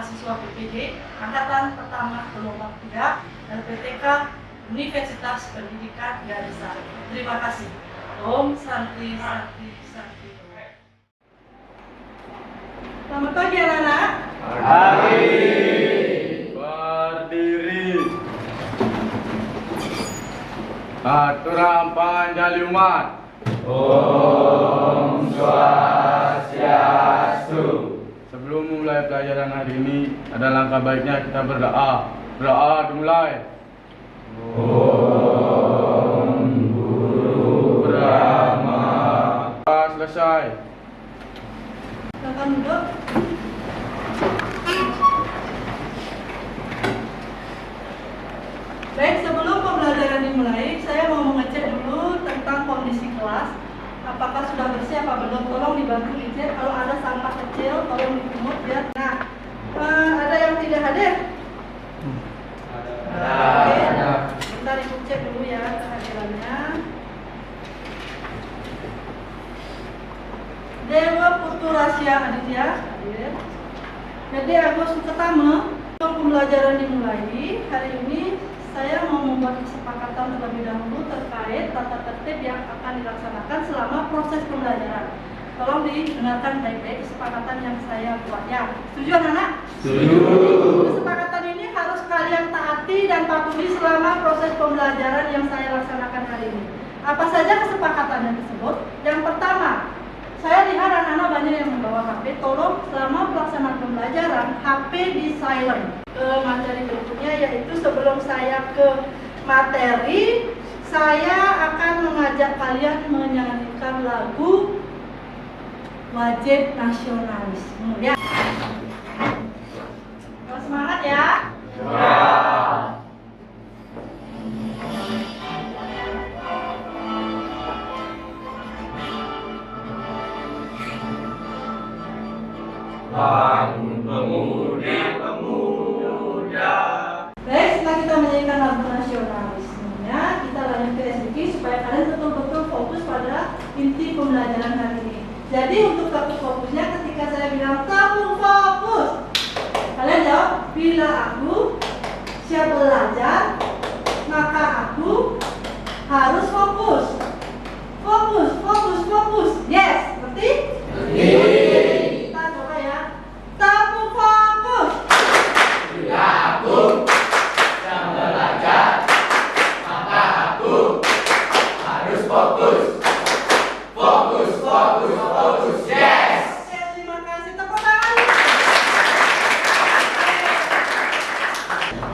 mahasiswa PPD Angkatan Pertama Gelombang 3 LPTK Universitas Pendidikan Ganesha. Terima kasih. Om Santi Santi Santi. Selamat pagi anak-anak. Pagi. Berdiri. Aturan panjali umat. Om Swastiastu. Sebelum mulai pelajaran hari ini, ada langkah baiknya kita berdoa. Berdoa dimulai. Om Guru Brahma. Selesai. Silakan duduk. Baik, sebelum pembelajaran dimulai, saya mau mengecek dulu tentang kondisi kelas. Apakah sudah bersih apa belum? Tolong dibantu dicek. Kalau ada sampah kecil, tolong dipungut ya. Nah, ada yang tidak hadir? Ada. Bentar ibu cek dulu ya kehadirannya. Dewa Putu Rasya Aditya hadir. Jadi Agus Ketama, untuk pembelajaran dimulai hari ini saya mau membuat kesepakatan terlebih dahulu terkait tata tertib yang akan dilaksanakan selama proses pembelajaran. Tolong didengarkan baik-baik kesepakatan yang saya buat ya. Setuju anak-anak? Setuju. Kesepakatan ini harus kalian taati dan patuhi selama proses pembelajaran yang saya laksanakan hari ini. Apa saja kesepakatan tersebut? Yang pertama, saya lihat anak-anak banyak yang membawa HP. Tolong selama pelaksanaan pembelajaran HP di silent. Ke materi berikutnya, yaitu sebelum saya ke materi, saya akan mengajak kalian menyanyikan lagu Wajib Nasionalisme ya. Semangat ya. Bangun pemuda. Baik, setelah kita menyanyikan lagu nasionalismenya, kita lanjut ke SDK supaya kalian betul-betul fokus pada inti pembelajaran hari ini. Jadi untuk topik fokusnya, ketika saya bilang tepung fokus, kalian jawab, bila aku siap belajar, maka aku harus fokus. Fokus, fokus, fokus. Yes, ngerti? Kita coba ya. Tepung fokus. Bila aku sedang belajar, maka aku harus fokus. Fokus, fokus, fokus, yes! Oke, terima kasih. Tepuk tangan.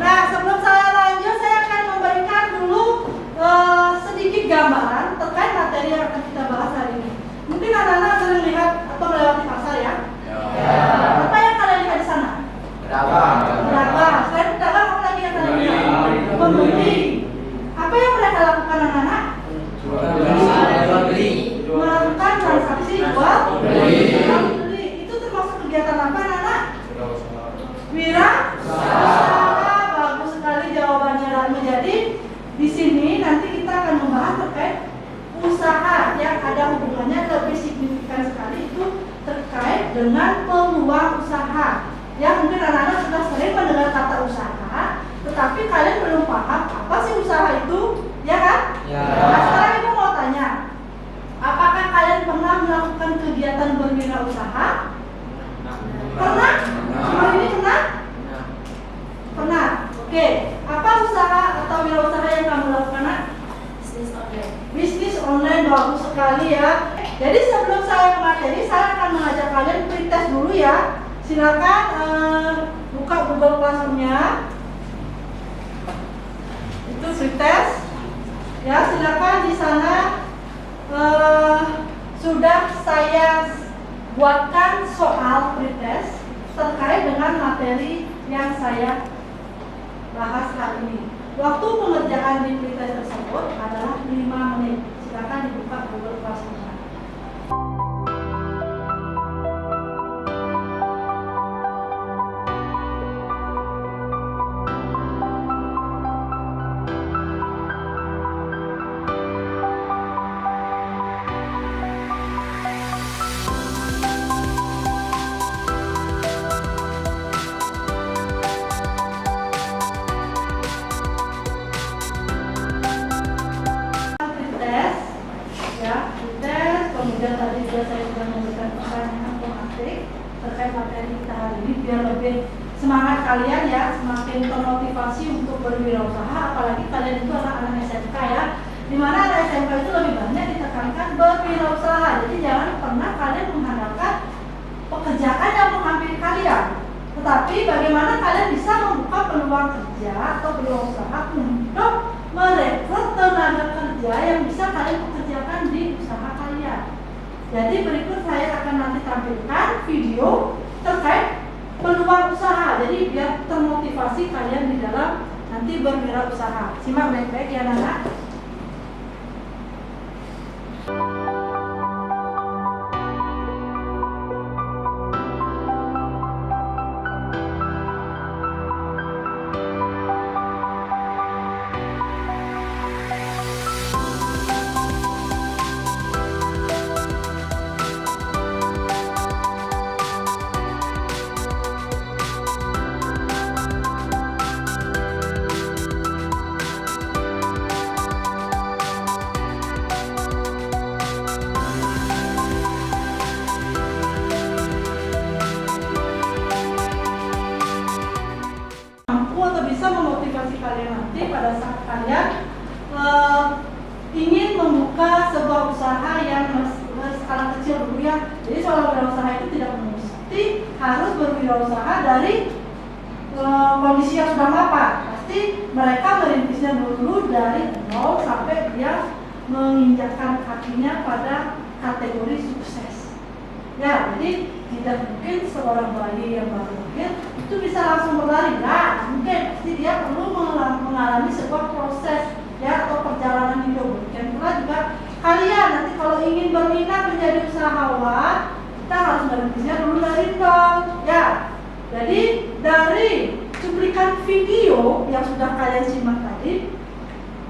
Nah, sebelum saya lanjut, saya akan memberikan dulu sedikit gambaran terkait materi yang akan kita bahas hari ini. Mungkin anak-anak sering lihat atau melewati pasar ya? Apa yang kalian lihat di sana? Pedagang. Selain pedagang, apa lagi yang kalian lihat? Pembeli. Apa yang mereka lakukan anak-anak? Melakukan transaksi jual beli. Itu termasuk kegiatan apa anak-anak? Wirausaha. Bagus sekali jawabannya. Jadi di sini nanti kita akan membahas terkait usaha yang ada hubungannya lebih signifikan sekali, itu terkait dengan peluang usaha. Ya, mungkin anak-anak sudah sering mendengar kata usaha, tetapi kalian belum paham apa sih usaha itu, ya kan? Nah, sekarang ibu mau tanya, apakah kalian pernah melakukan kegiatan berwirausaha? Pernah? Cuma ini pernah? Pernah. Oke. Apa usaha atau wirausaha yang kamu lakukan, Nak? Bisnis online, bagus sekali ya. Jadi sebelum saya ke materi, saya akan mengajak kalian pretest dulu ya. Silakan buka Google Classroom-nya. Itu pretest. Ya, silakan di sana sudah saya buatkan soal pretest terkait dengan materi yang saya bahas hari ini. Waktu pengerjaan di pretest tersebut adalah 5 menit. Silakan dibuka Google Classroom-nya. kalian ya semakin termotivasi untuk berwirausaha, apalagi kalian itu anak-anak SMK ya, dimana anak SMK itu lebih banyak ditekankan berwirausaha. Jadi jangan pernah kalian mengandalkan pekerjaan yang menghampiri kalian, tetapi bagaimana kalian bisa membuka peluang kerja atau berwirausaha untuk merekrut tenaga kerja yang bisa kalian pekerjakan di usaha kalian. Jadi berikut saya akan nanti tampilkan video terkait peluang usaha. Jadi biar termotivasi kalian di dalam nanti berwirausaha. Simak baik-baik ya anak-anak. Kalian nanti pada saat kalian ingin membuka sebuah usaha yang skala kecil dulu ya. Jadi seorang wirausaha itu tidak mesti harus berwirausaha dari kondisi yang sudah mapan. Pasti mereka merintisnya dulu dari nol sampai dia menginjakkan kakinya pada kategori sukses. Ya, jadi tidak mungkin seorang bayi yang baru lahir itu bisa langsung berlari. Nah, mungkin pasti dia perlu mengalami sebuah proses ya atau perjalanan hidup. Dan pula juga kalian nanti kalau ingin berminat menjadi usahawan, kita harus merintisnya dulu dari nol. Ya, jadi dari cuplikan video yang sudah kalian simak tadi,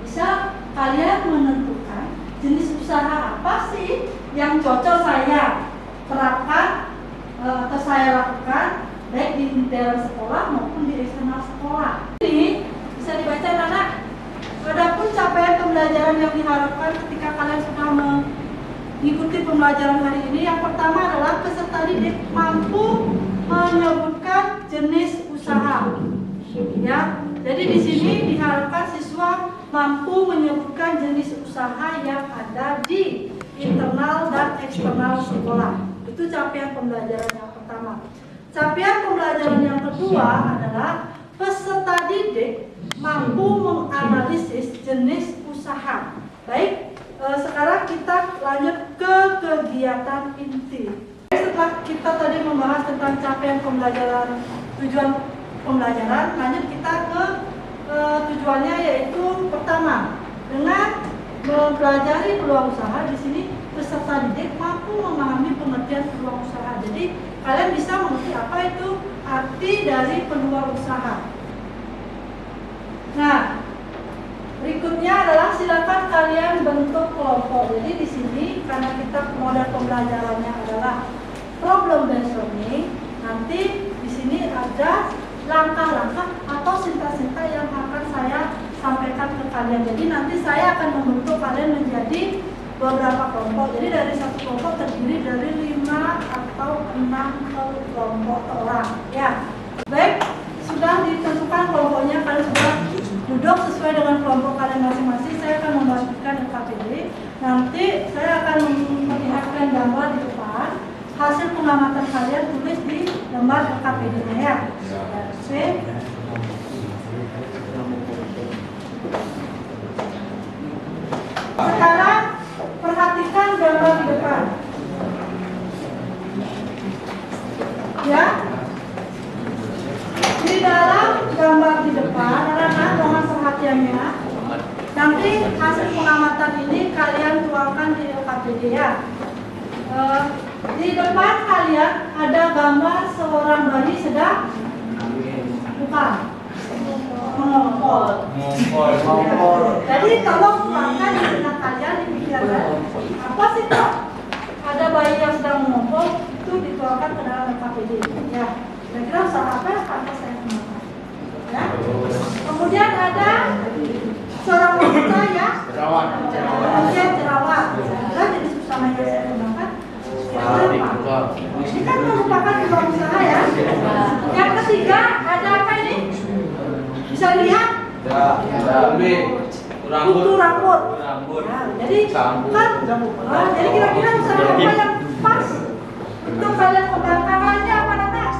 bisa kalian menentukan jenis usaha apa sih yang cocok saya terapkan atau saya lakukan baik di dalam sekolah maupun di eksternal sekolah. Ini bisa dibaca anak. Adapun capaian pembelajaran yang diharapkan ketika kalian sudah mengikuti pembelajaran hari ini, yang pertama adalah peserta didik mampu menyebutkan jenis usaha. Ya, jadi di sini diharapkan siswa mampu menyebutkan jenis usaha yang ada di internal dan eksternal sekolah. Itu capaian pembelajaran yang pertama. Capaian pembelajaran yang kedua adalah peserta didik mampu menganalisis jenis usaha. Baik, sekarang kita lanjut ke kegiatan inti. Setelah kita tadi membahas tentang capaian pembelajaran, tujuan pembelajaran, lanjut kita ke tujuannya, yaitu pertama, dengan mempelajari peluang usaha. Di sini peserta didik mampu memahami pengertian peluang usaha. Jadi kalian bisa mengerti apa itu arti dari peluang usaha. Nah, berikutnya adalah silakan kalian bentuk kelompok. Jadi di sini karena kita model pembelajarannya adalah problem based learning, nanti di sini ada langkah-langkah atau sinta-sinta yang akan saya sampaikan ke kalian. Jadi nanti saya akan membentuk kalian menjadi beberapa kelompok. Jadi dari satu kelompok terdiri dari 5 atau 6 kelompok orang. Ya, baik, sudah ditentukan kelompoknya, kalian sudah duduk sesuai dengan kelompok kalian masing-masing. Saya akan membagikan LKPD. Nanti saya akan memperlihatkan gambar di depan. Hasil pengamatan kalian tulis di lembar LKPD-nya ya. Oke. Sekarang perhatikan gambar di depan. Ya. Di dalam gambar di depan, anak-anak mohon perhatiannya. Nanti hasil pengamatan ini kalian tuangkan di LKPD ya. Di depan kalian ada gambar seorang bayi sedang bukan mengompol. Jadi tolong tuangkan di benak kalian, di pikiran. Apa sih kok ada bayi yang sedang mengompol, itu dituangkan ke dalam LKPD. Ya, kira-kira usaha apa yang akan saya kembangkan. Ya. Kemudian ada seorang wanita ya, jerawat. Jadi usaha yang saya kembangkan. Ini kan merupakan peluang usaha ya. Yang ketiga ada apa Bisa dilihat? Kutu rambut. Nah, jadi kan, jadi kira-kira usaha apa yang pas untuk kalian kembangkan lainnya apa anak-anak?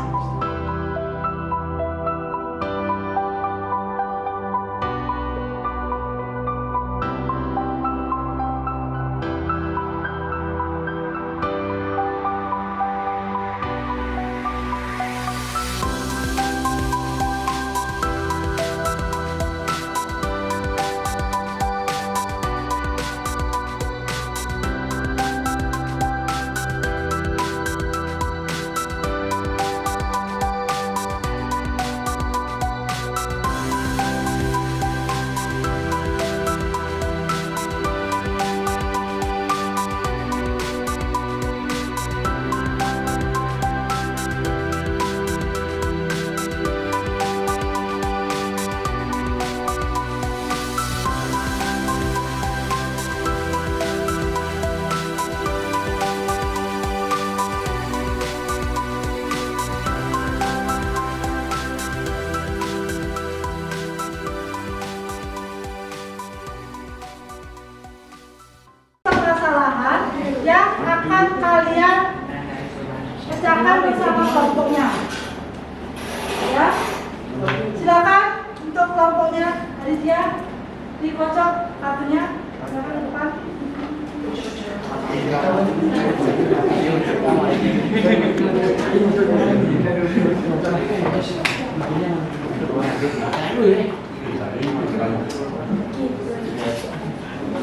Permasalahan yang akan kalian pecahkan bersama kelompoknya. Ya, silakan untuk kelompoknya Aditya dikocok kartunya. Silakan ke depan.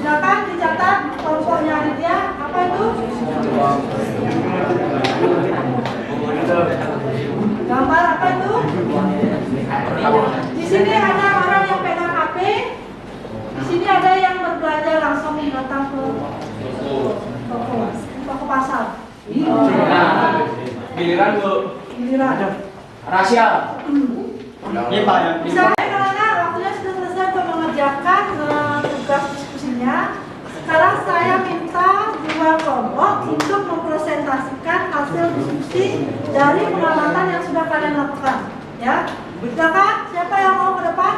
Silakan dicatat kelompoknya Aditya. Apa itu? Gambar apa itu? Di sini ada orang yang pegang HP. Di sini ada yang berbelanja langsung datang ke toko pasar. Giliran Bu. Giliran. Rahasia. Ini Pak yang Bisa karena waktunya sudah selesai untuk mengerjakan tugas diskusinya. Sekarang saya minta dua kelompok untuk mempresentasikan hasil diskusi dari pengamatan yang sudah kalian lakukan. Ya, silakan. Siapa yang mau ke depan?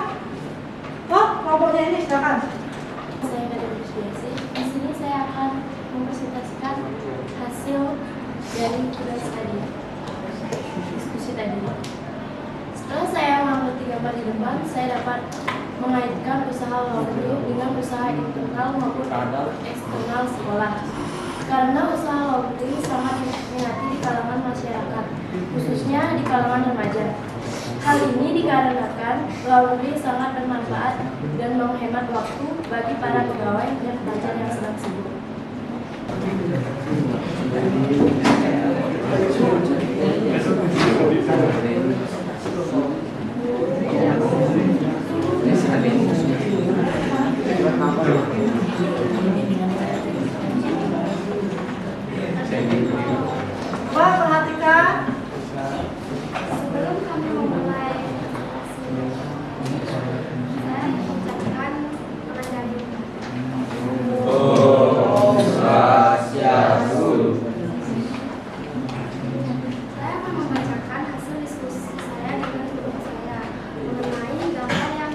Oh, kelompoknya ini silakan. Saya dari Bisbiasi. Di sini saya akan mempresentasikan hasil dari tugas tadi, diskusi tadi. Setelah saya mengamati gambar di depan, saya dapat mengaitkan usaha laundry dengan usaha internal maupun eksternal sekolah. Karena usaha laundry sangat diminati di kalangan masyarakat, khususnya di kalangan remaja. Hal ini dikarenakan laundry sangat bermanfaat dan menghemat waktu bagi para pegawai dan pelajar yang sedang sibuk. Wah, perhatikan. Sebelum kami memulai saya mengucapkan penajam. Saya akan membacakan hasil diskusi saya dengan guru saya mengenai gambar yang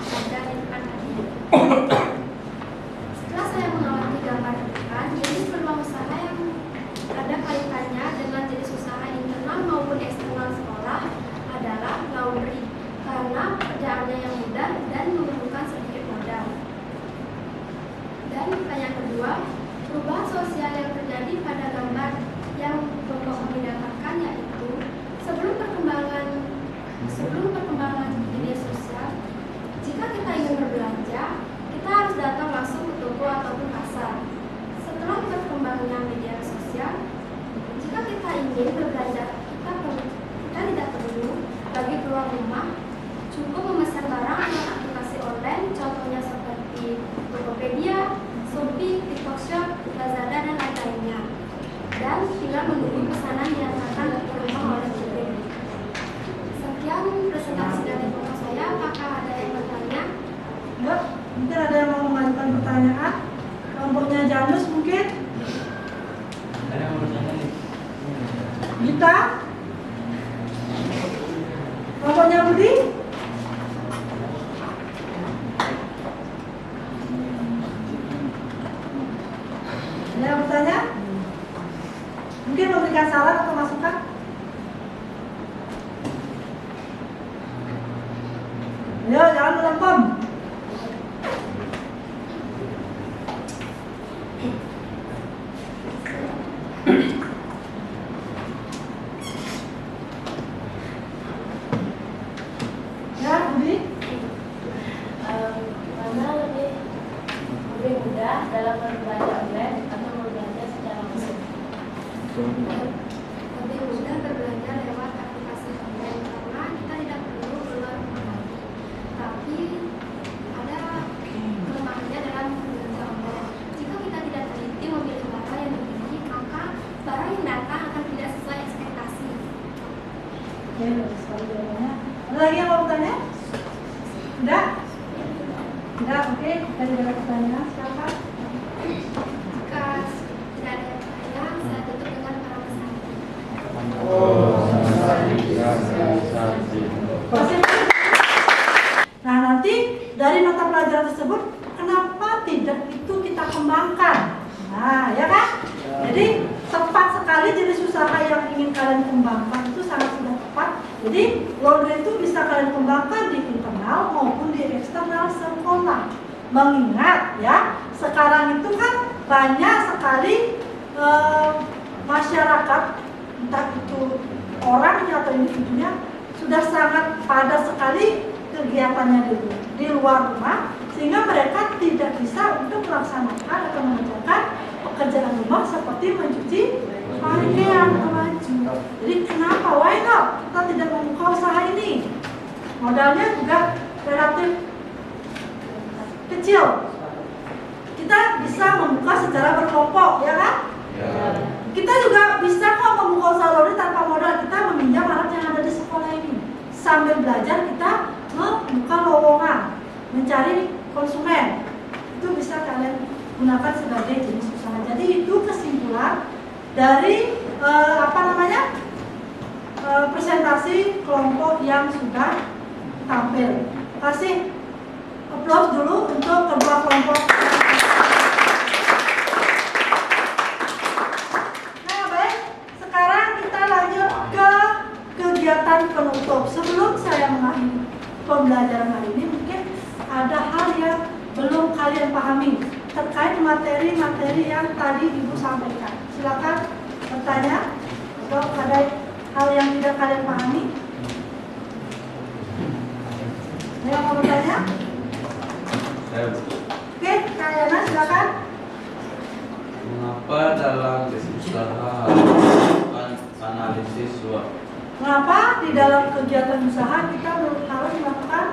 ada di depan tadi. Setelah saya mengamati gambar di depan, jenis peluang usaha yang ada kaitannya dengan jenis usaha internal maupun eksternal sekolah adalah laundry karena pekerjaannya yang mudah dan memerlukan sedikit modal. Dan pertanyaan kedua, perubahan sosial yang terjadi pada gambar yang kelompok kami dapatkan yaitu sebelum perkembangan media sosial, jika kita ingin berbelanja, kita harus datang langsung ke toko ataupun pasar. Setelah berkembangnya media sosial, jika kita ingin berbelanja, kita tidak perlu bagi keluar rumah, cukup memesan barang dengan aplikasi online, contohnya seperti Tokopedia, Shopee, TikTok Shop, Lazada, dan lain-lainnya. Dan tinggal menunggu pesanan diantarkan ke rumah oleh kurir. Sekian presentasi dari kelompok saya. Apakah ada yang bertanya? Enggak, mungkin ada yang mau mengajukan pertanyaan. Kelompoknya Janus mungkin. Gita. Kelompoknya Budi. Ayo, jangan melempem. Ya, Budi. Mana lebih mudah dalam berbelanja online atau berbelanja secara langsung? Lebih mudah berbelanja lewat aplikasi online karena kita tidak perlu keluar rumah lagi. Tapi ada kelemahannya dalam berbelanja online. Jika kita tidak teliti memilih barang yang dipilih, maka barang yang datang akan tidak sesuai ekspektasi. Oke, bagus sekali jawabannya. Ada lagi yang mau bertanya? Tidak? Tidak, oke. Kita tidak ada pertanyaan. Silakan. Jika tidak ada pertanyaan, saya tutup dengan para pesan. Nah, nanti dari mata pelajaran tersebut, kenapa tidak itu kita kembangkan? Nah, ya kan? Jadi, tepat sekali jenis usaha yang ingin kalian kembangkan itu sangat sudah tepat. Jadi, laundry itu bisa kalian kembangkan di internal maupun di eksternal sekolah. Mengingat ya, sekarang itu kan banyak sekali masyarakat, entah itu orangnya atau individunya, sudah sangat padat sekali kegiatannya di luar rumah, sehingga mereka tidak bisa untuk melaksanakan atau mengerjakan pekerjaan rumah seperti mencuci pakaian atau baju. Jadi kenapa? Why not? Kita tidak membuka usaha ini. Modalnya juga relatif kecil. Kita bisa membuka secara berkelompok, ya kan? Kita juga bisa kok membuka usaha laundry tanpa modal. Kita meminjam alat yang ada di sekolah ini. Sambil belajar kita membuka lowongan, mencari konsumen. Itu bisa kalian gunakan sebagai jenis usaha. Jadi itu kesimpulan dari presentasi kelompok yang sudah tampil. Kasih applause dulu untuk kedua kelompok. Nah, baik. Sekarang kita lanjut ke kegiatan penutup. Sebelum saya mengakhiri pembelajaran hari ini, mungkin ada hal yang belum kalian pahami terkait materi-materi yang tadi Ibu sampaikan. Silakan bertanya atau ada hal yang tidak kalian pahami. Ada yang mau bertanya? Oke, Kak Yana, silakan. Mengapa dalam usaha melakukan analisis SWOT? Mengapa di dalam kegiatan usaha kita harus melakukan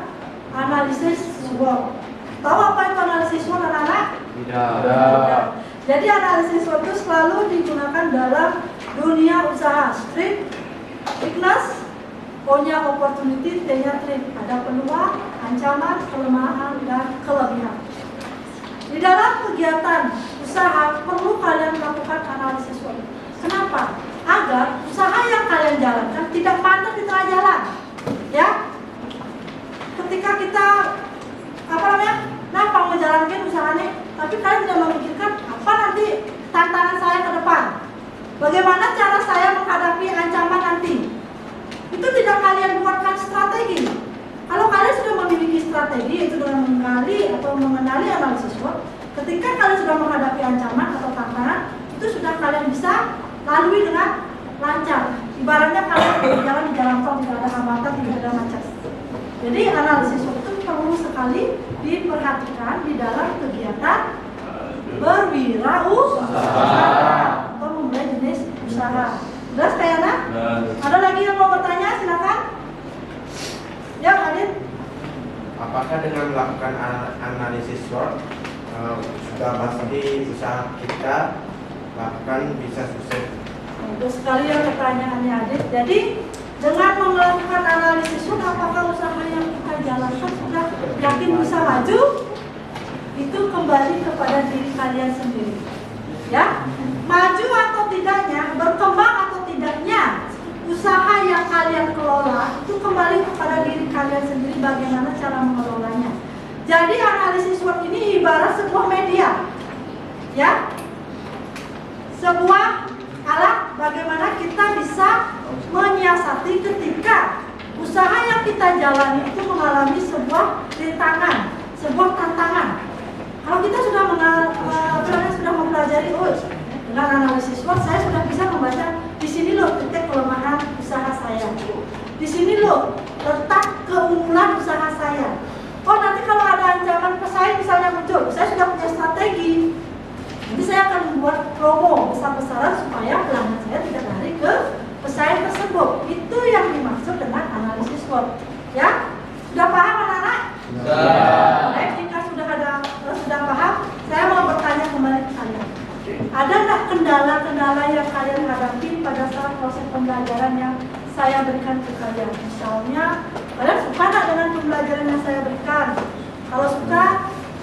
analisis SWOT? Tahu apa itu analisis SWOT, anak-anak? Tidak. Jadi analisis SWOT itu selalu digunakan dalam dunia usaha. Strength, weakness, O-nya opportunity, T-nya threat. Ada peluang, ancaman, kelemahan, dan kelebihan. Di dalam kegiatan usaha perlu kalian melakukan analisis SWOT. Kenapa? Agar usaha yang kalian jalankan tidak mandek di tengah jalan. Ya, ketika kita nampang menjalankan usahanya, tapi kalian tidak memikirkan apa nanti tantangan saya ke depan, bagaimana cara saya menghadapi ancaman nanti. Itu tidak kalian buatkan strategi. Kalau kalian sudah memiliki strategi, itu dengan menggali atau mengenali analisis SWOT, ketika kalian sudah menghadapi ancaman atau tantangan, itu sudah kalian bisa lalui dengan lancar. Ibaratnya kalian berjalan di jalan tol, tidak ada hambatan, tidak ada macet. Jadi analisis SWOT itu perlu sekali diperhatikan di dalam kegiatan berwirausaha atau memulai jenis usaha. Jelas Kayana? Ada lagi yang mau bertanya? Silakan. Ya, Adit. Apakah dengan melakukan analisis SWOT sudah pasti usaha kita bahkan bisa sukses? Bagus sekali ya pertanyaannya, Adit. Jadi dengan melakukan analisis SWOT, apakah usaha yang kita jalankan sudah yakin bisa maju? Itu kembali kepada diri kalian sendiri. Ya, maju atau tidaknya, berkembang atau tidaknya, usaha yang kalian kelola itu kembali kepada diri kalian sendiri, bagaimana cara mengelolanya. Jadi analisis SWOT ini ibarat sebuah media, ya, sebuah alat bagaimana kita bisa menyiasati ketika usaha yang kita jalani itu mengalami sebuah rintangan, sebuah tantangan. Kalau kita sudah sudah mempelajari, dengan analisis SWOT saya sudah bisa membaca di sini loh titik kelemahan usaha saya, di sini loh letak keunggulan usaha saya. Oh nanti kalau ada ancaman pesaing misalnya muncul, saya sudah punya strategi. Nanti saya akan membuat promo besar-besaran supaya pelanggan saya tidak lari ke pesaing tersebut. Itu yang dimaksud dengan analisis SWOT. Ya, sudah paham anak-anak? Baik, jika sudah paham, saya mau bertanya kembali ke kalian. Ada nggak kendala-kendala yang kalian hadapi pada saat proses pembelajaran yang saya berikan ke kalian? Misalnya, kalian suka nggak dengan pembelajaran yang saya berikan? Kalau suka,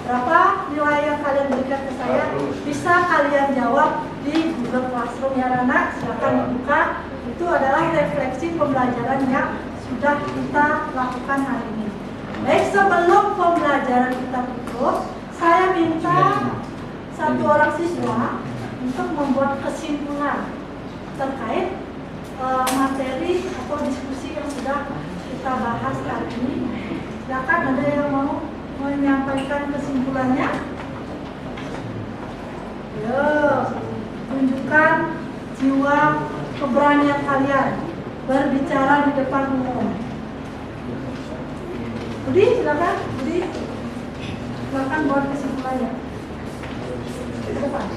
berapa nilai yang kalian berikan ke saya? Bisa kalian jawab di Google Classroom ya anak. Silakan dibuka. Itu adalah refleksi pembelajaran yang sudah kita lakukan hari ini. Baik, sebelum pembelajaran kita tutup, saya minta satu orang siswa untuk membuat kesimpulan terkait materi atau diskusi yang sudah kita bahas hari ini. Silakan, ada yang mau menyampaikan kesimpulannya? Yo, tunjukkan jiwa keberanian kalian berbicara di depan umum. Budi, silakan. Budi, silakan buat kesimpulannya. Ke depan.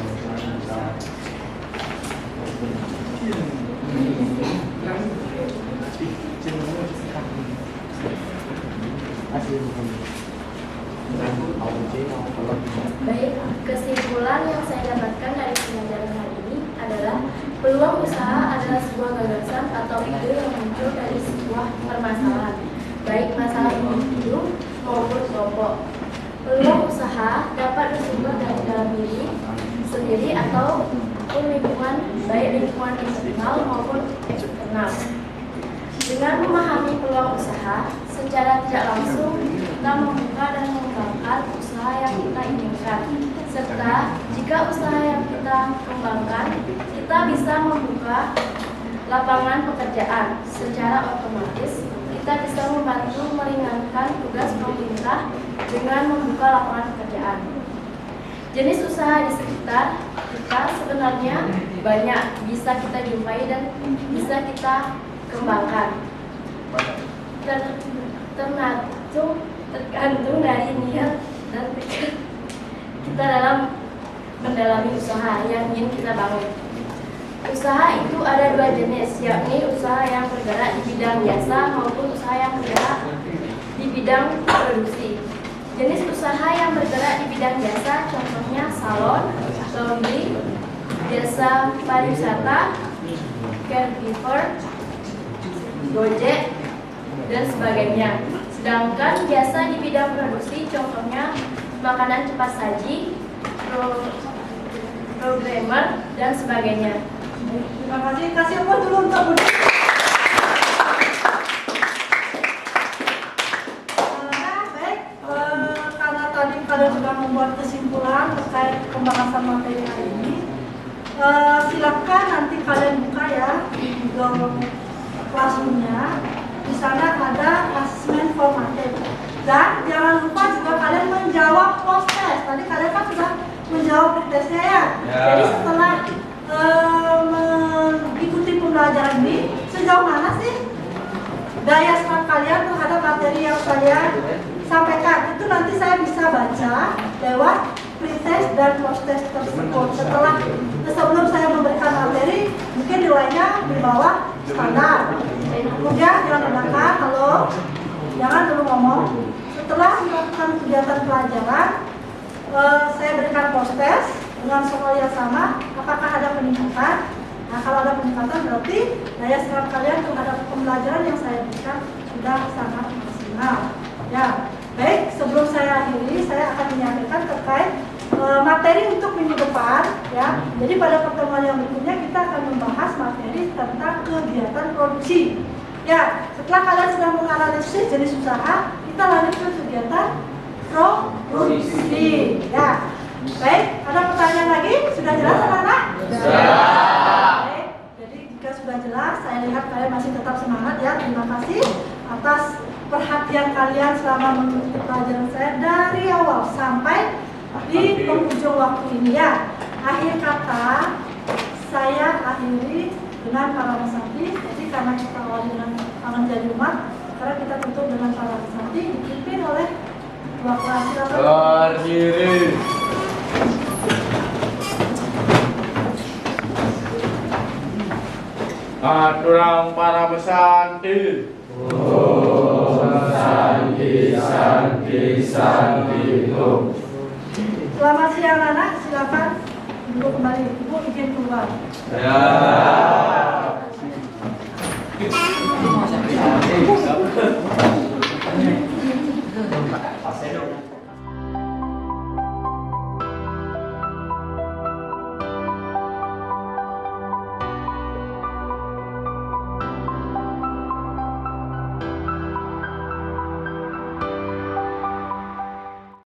Baik, kesimpulan yang saya dapatkan dari pembelajaran hari ini adalah peluang usaha adalah sebuah gagasan atau ide yang muncul dari sebuah permasalahan, baik masalah individu maupun kelompok. Peluang usaha dapat bersumber dari dalam diri sendiri atau lingkungan, baik lingkungan internal maupun eksternal. Dengan memahami peluang usaha, secara tidak langsung kita membuka dan mengembangkan usaha yang kita inginkan. Serta jika usaha yang kita kembangkan, kita bisa membuka lapangan pekerjaan. Secara otomatis, kita bisa membantu meringankan tugas pemerintah dengan membuka lapangan pekerjaan. Jenis usaha di sekitar kita sebenarnya banyak, bisa kita jumpai dan bisa kita kembangkan. Tergantung dari niat dan pikir kita dalam mendalami usaha yang ingin kita bangun. Usaha itu ada dua jenis, yakni usaha yang bergerak di bidang jasa maupun usaha yang bergerak di bidang produksi. Jenis usaha yang bergerak di bidang jasa contohnya salon, laundry, jasa pariwisata, caregiver, Gojek, dan sebagainya. Sedangkan jasa di bidang produksi contohnya makanan cepat saji, programmer, dan sebagainya. Terima kasih. Kasih apa dulu untuk Budi. Baik, karena tadi kalian sudah membuat kesimpulan terkait pembahasan materi hari ini, silakan nanti kalian buka ya di Google Classroom-nya. Di sana ada asesmen formatif. Dan jangan lupa juga kalian menjawab post test. Tadi kalian kan sudah menjawab tesnya ya. Jadi setelah mengikuti pembelajaran ini, sejauh mana sih daya serap kalian terhadap materi yang saya sampaikan? Itu nanti saya bisa baca lewat pretest dan post test tersebut. Sebelum saya memberikan materi, mungkin nilainya di bawah standar. Kemudian jangan lupakan, halo, jangan dulu ngomong. Setelah melakukan kegiatan pelajaran, saya berikan post test dengan soal yang sama. Apakah ada peningkatan? Nah, kalau ada peningkatan berarti daya serap kalian terhadap pembelajaran yang saya berikan sudah sangat maksimal. Ya, baik. Sebelum saya akhiri, saya akan menyampaikan terkait materi untuk minggu depan. Ya, jadi pada pertemuan yang berikutnya kita akan membahas materi tentang kegiatan produksi. Ya, setelah kalian sudah menganalisis jenis usaha, kita lanjut ke kegiatan produksi. Ya, baik. Ada pertanyaan lagi? Sudah jelas, anak-anak? Baik. Jadi jika sudah jelas, saya lihat kalian masih tetap semangat ya. Terima kasih atas perhatian kalian selama mengikuti pelajaran saya dari awal sampai di penghujung waktu ini ya. Akhir kata saya akhiri dengan para sakti. Jadi karena kita awal dengan tangan jadi umat, karena kita tutup dengan para sakti dipimpin oleh dua kelas. Berdiri. Aturang para mesanti. Santi, santi, santi, Om. Selamat siang anak, silakan duduk kembali. Ibu izin keluar. Ya.